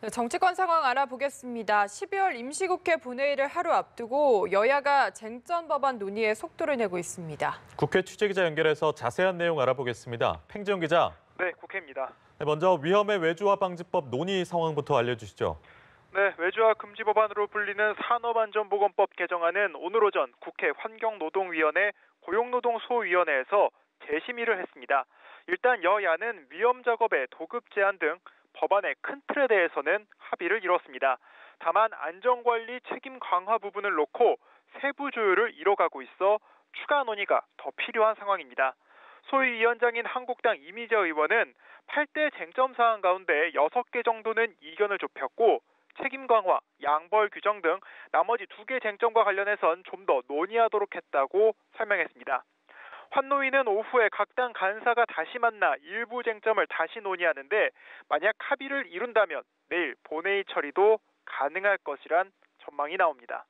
네, 정치권 상황 알아보겠습니다. 12월 임시국회 본회의를 하루 앞두고 여야가 쟁점 법안 논의에 속도를 내고 있습니다. 국회 취재기자 연결해서 자세한 내용 알아보겠습니다. 팽지영 기자. 네, 국회입니다. 네, 먼저 위험의 외주화 방지법 논의 상황부터 알려주시죠. 네, 외주화 금지 법안으로 불리는 산업안전보건법 개정안은 오늘 오전 국회 환경노동위원회 고용노동소위원회에서 재심의를 했습니다. 일단 여야는 위험 작업의 도급 제한 등 법안의 큰 틀에 대해서는 합의를 이뤘습니다. 다만 안전관리 책임 강화 부분을 놓고 세부 조율을 이뤄가고 있어 추가 논의가 더 필요한 상황입니다. 소위위원장인 한국당 이미재 의원은 8대 쟁점 사안 가운데 6개 정도는 이견을 좁혔고 책임 강화, 양벌 규정 등 나머지 2개 쟁점과 관련해선 좀 더 논의하도록 했다고 설명했습니다. 환노위는 오후에 각 당 간사가 다시 만나 일부 쟁점을 다시 논의하는데 만약 합의를 이룬다면 내일 본회의 처리도 가능할 것이란 전망이 나옵니다.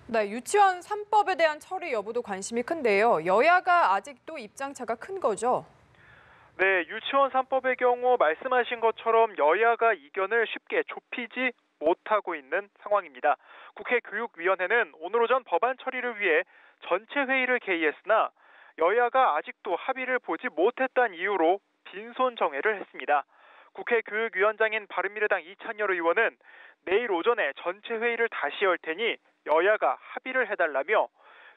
네, 유치원 3법에 대한 처리 여부도 관심이 큰데요. 여야가 아직도 입장차가 큰 거죠? 네, 유치원 3법의 경우 말씀하신 것처럼 여야가 이견을 쉽게 좁히지 못하고 있는 상황입니다. 국회 교육위원회는 오늘 오전 법안 처리를 위해 전체 회의를 개의했으나 여야가 아직도 합의를 보지 못했다는 이유로 빈손 정회를 했습니다. 국회 교육위원장인 바른미래당 이찬열 의원은 내일 오전에 전체 회의를 다시 열 테니 여야가 합의를 해달라며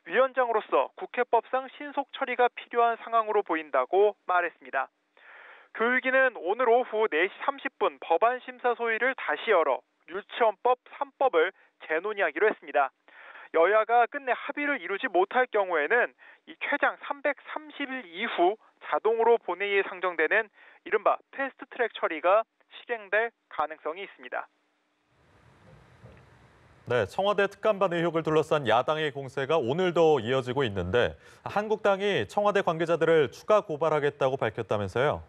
위원장으로서 국회법상 신속 처리가 필요한 상황으로 보인다고 말했습니다. 교육위는 오늘 오후 4시 30분 법안 심사 소위를 다시 열어 유치원법 3법을 재논의하기로 했습니다. 여야가 끝내 합의를 이루지 못할 경우에는 이 최장 330일 이후 자동으로 본회의에 상정되는 이른바 패스트트랙 처리가 시행될 가능성이 있습니다. 네, 청와대 특감반 의혹을 둘러싼 야당의 공세가 오늘도 이어지고 있는데 한국당이 청와대 관계자들을 추가 고발하겠다고 밝혔다면서요?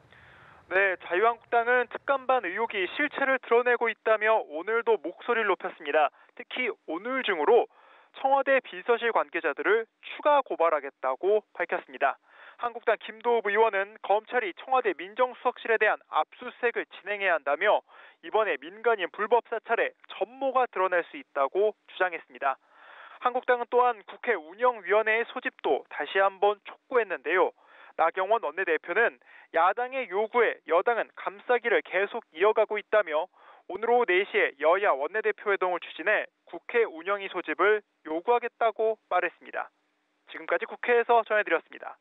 네, 자유한국당은 특감반 의혹이 실체를 드러내고 있다며 오늘도 목소리를 높였습니다. 특히 오늘 중으로 청와대 비서실 관계자들을 추가 고발하겠다고 밝혔습니다. 한국당 김도읍 의원은 검찰이 청와대 민정수석실에 대한 압수수색을 진행해야 한다며 이번에 민간인 불법 사찰에 전모가 드러날 수 있다고 주장했습니다. 한국당은 또한 국회 운영위원회의 소집도 다시 한번 촉구했는데요. 나경원 원내대표는 야당의 요구에 여당은 감싸기를 계속 이어가고 있다며 오늘 오후 4시에 여야 원내대표 회동을 추진해 국회 운영위 소집을 요구하겠다고 말했습니다. 지금까지 국회에서 전해드렸습니다.